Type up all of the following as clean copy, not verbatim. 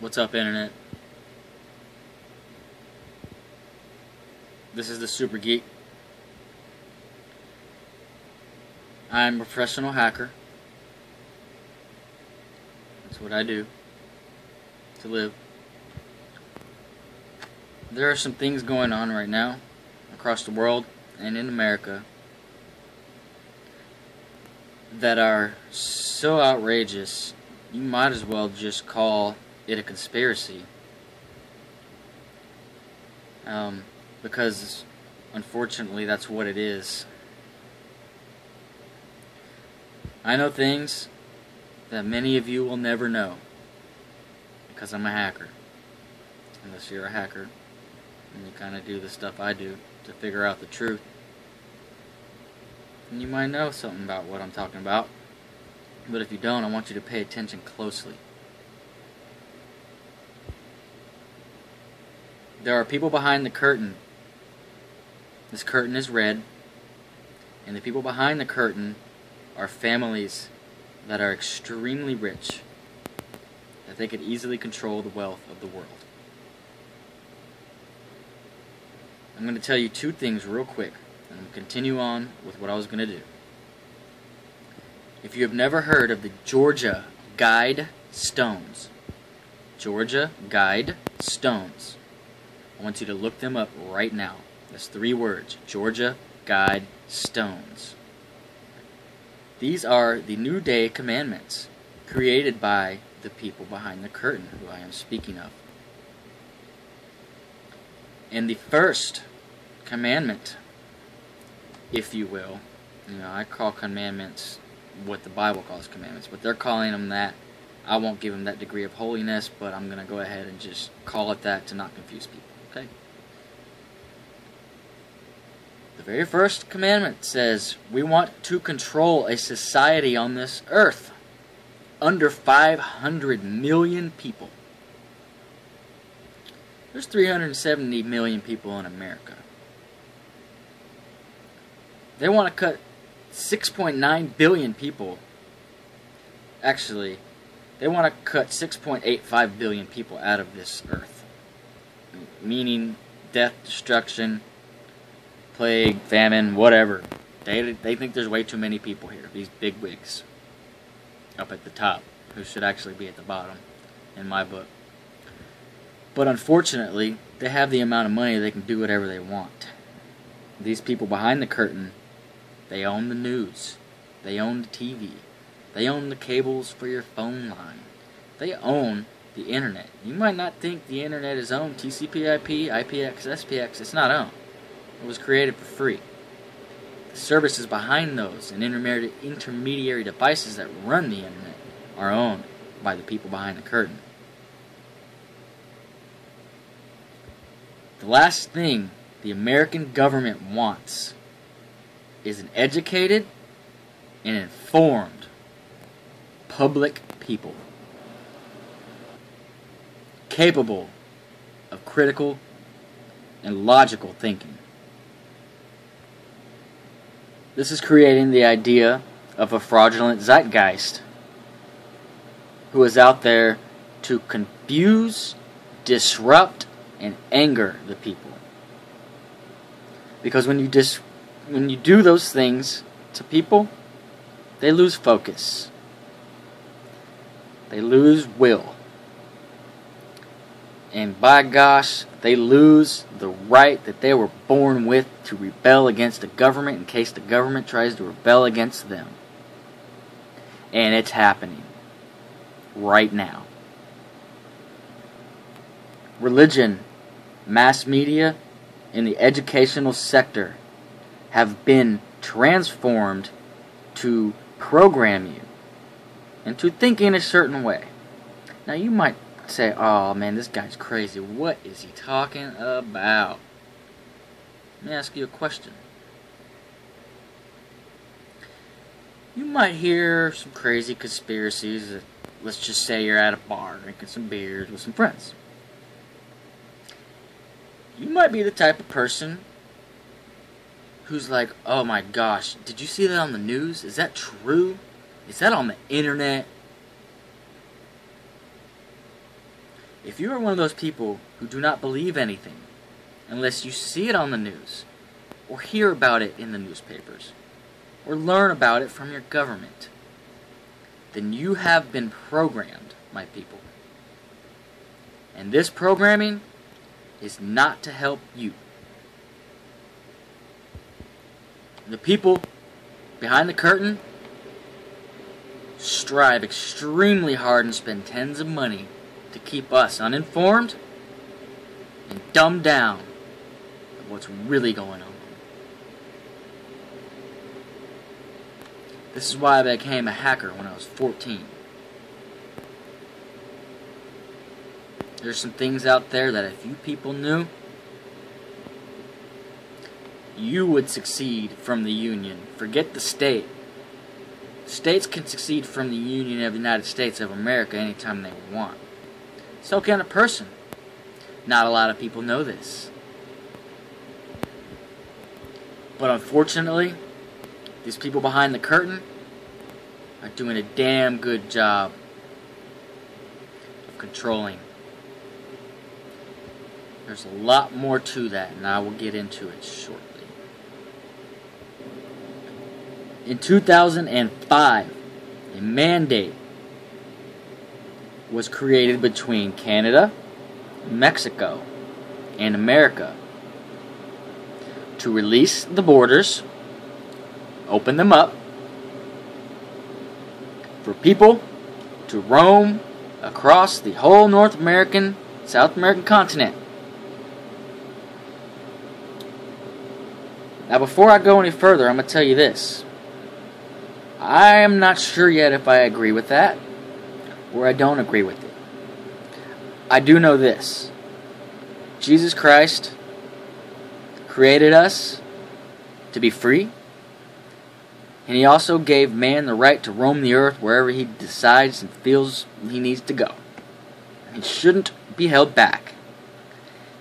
What's up, Internet? This is the Super Geek. I'm a professional hacker. That's what I do to live. There are some things going on right now across the world and in America that are so outrageous, you might as well just call it a conspiracy. Because unfortunately that's what it is. I know things that many of you will never know because I'm a hacker. Unless you're a hacker and you kind of do the stuff I do to figure out the truth. And you might know something about what I'm talking about. But if you don't, I want you to pay attention closely. There are people behind the curtain. This curtain is red. And the people behind the curtain are families that are extremely rich. That they could easily control the wealth of the world. I'm going to tell you two things real quick. And I'm going to continue on with what I was going to do. If you have never heard of the Georgia Guide Stones. Georgia Guide Stones. I want you to look them up right now. That's 3 words. Georgia Guide Stones. These are the New Day commandments created by the people behind the curtain who I am speaking of. And the first commandment, if you will, I call commandments what the Bible calls commandments, but they're calling them that. I won't give them that degree of holiness, but I'm going to go ahead and just call it that to not confuse people. Okay? The very first commandment says we want to control a society on this earth under 500 million people. There's 370 million people in America. They want to cut 6.9 billion people. Actually, they want to cut 6.85 billion people out of this earth. Meaning death, destruction, plague, famine, whatever. They think there's way too many people here. These big wigs up at the top, who should actually be at the bottom, in my book. But unfortunately, they have the amount of money they can do whatever they want. These people behind the curtain, they own the news. They own the TV. They own the cables for your phone line. They own the internet. You might not think the internet is owned. TCP/IP, IPX, SPX, it's not owned. It was created for free. The services behind those and intermediary devices that run the internet are owned by the people behind the curtain. The last thing the American government wants is an educated and informed public people capable of critical and logical thinking. This is creating the idea of a fraudulent zeitgeist who is out there to confuse, disrupt, and anger the people. Because when you do those things to people, they lose focus. They lose will. And by gosh, they lose the right that they were born with to rebel against the government in case the government tries to rebel against them. And it's happening right now. Religion, mass media, and the educational sector have been transformed to program you into thinking a certain way. Now you might say, oh man, this guy's crazy. What is he talking about? Let me ask you a question. You might hear some crazy conspiracies that, let's just say you're at a bar drinking some beers with some friends. You might be the type of person who's like, oh my gosh, did you see that on the news? Is that true? Is that on the internet? If you are one of those people who do not believe anything unless you see it on the news, or hear about it in the newspapers, or learn about it from your government, then you have been programmed, my people. And this programming is not to help you. The people behind the curtain strive extremely hard and spend tens of money to keep us uninformed and dumbed down of what's really going on. This is why I became a hacker when I was 14. There's some things out there that if you people knew, you would succeed from the Union. Forget the state. States can succeed from the Union of the United States of America anytime they want. So can a person. Not a lot of people know this. But unfortunately, these people behind the curtain are doing a damn good job of controlling. There's a lot more to that, and I will get into it shortly. In 2005, a mandate was created between Canada, Mexico, and America to release the borders, open them up, for people to roam across the whole North American, South American continent. Now, before I go any further, I'm going to tell you this. I am not sure yet if I agree with that, or I don't agree with it. I do know this. Jesus Christ created us to be free, and He also gave man the right to roam the earth wherever he decides and feels he needs to go. He shouldn't be held back.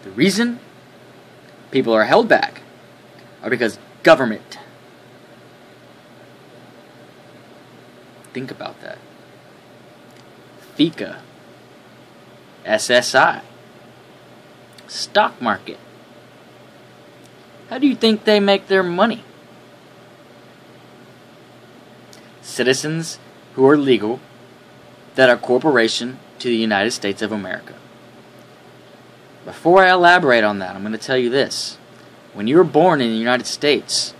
The reason people are held back are because government. Think about that. FICA, SSI, stock market. How do you think they make their money? Citizens who are legal that are corporation to the United States of America. Before I elaborate on that, I'm going to tell you this. When you were born in the United States,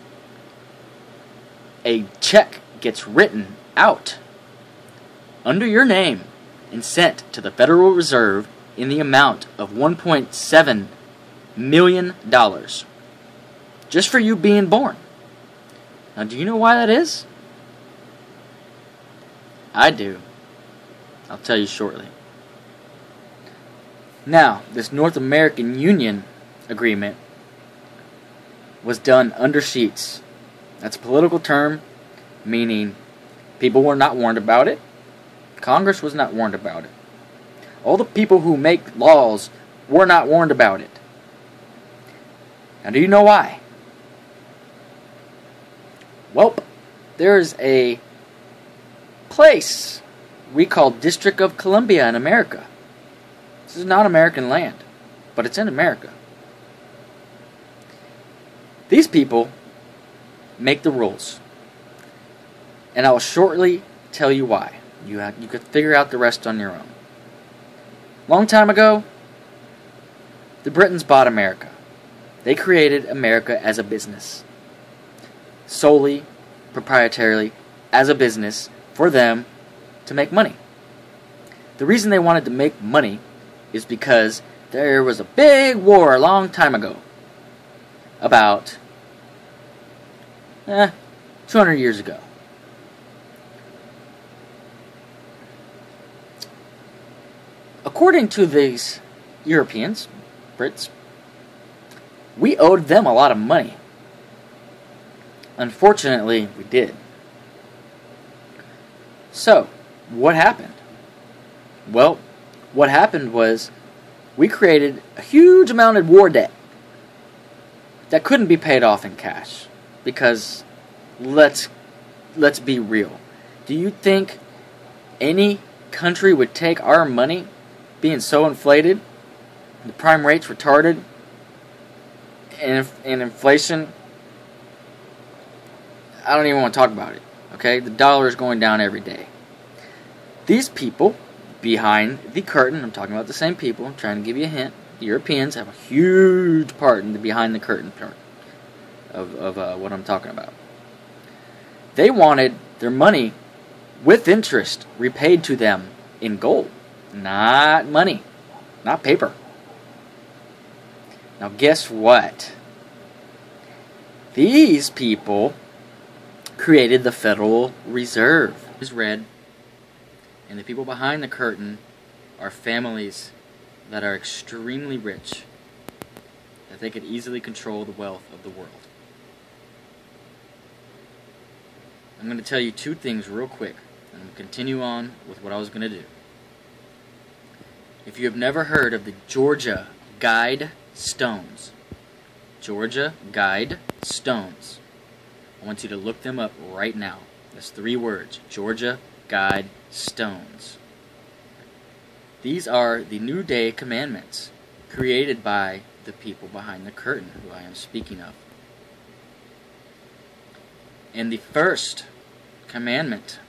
a check gets written out under your name and sent to the Federal Reserve in the amount of $1.7 million. Just for you being born. Now, do you know why that is? I do. I'll tell you shortly. Now, this North American Union agreement was done under sheets. That's a political term, meaning people were not warned about it. Congress was not warned about it. All the people who make laws were not warned about it. Now, do you know why? Well, there's a place we call District of Columbia in America. This is not American land, but it's in America. These people make the rules. And I will shortly tell you why. You could figure out the rest on your own. Long time ago, the Britons bought America. They created America as a business. Solely, proprietarily, as a business for them to make money. The reason they wanted to make money is because there was a big war a long time ago. About 200 years ago. According to these Europeans, Brits, we owed them a lot of money. Unfortunately, we did. So, what happened? Well, what happened was we created a huge amount of war debt that couldn't be paid off in cash. Because let's be real. Do you think any country would take our money being so inflated, the prime rate's retarded, and inflation, I don't even want to talk about it. Okay, the dollar is going down every day. These people behind the curtain, I'm talking about the same people, I'm trying to give you a hint. The Europeans have a huge part in the behind the curtain part of what I'm talking about. They wanted their money with interest repaid to them in gold, not money, not paper. Now guess what? These people created the Federal Reserve. It's red, and the people behind the curtain are families that are extremely rich, that they could easily control the wealth of the world. I'm going to tell you two things real quick, and I'm going to continue on with what I was going to do. If you have never heard of the Georgia Guide Stones, Georgia Guide Stones, I want you to look them up right now. That's 3 words, Georgia Guide Stones. These are the New Day commandments created by the people behind the curtain who I am speaking of. And the first commandment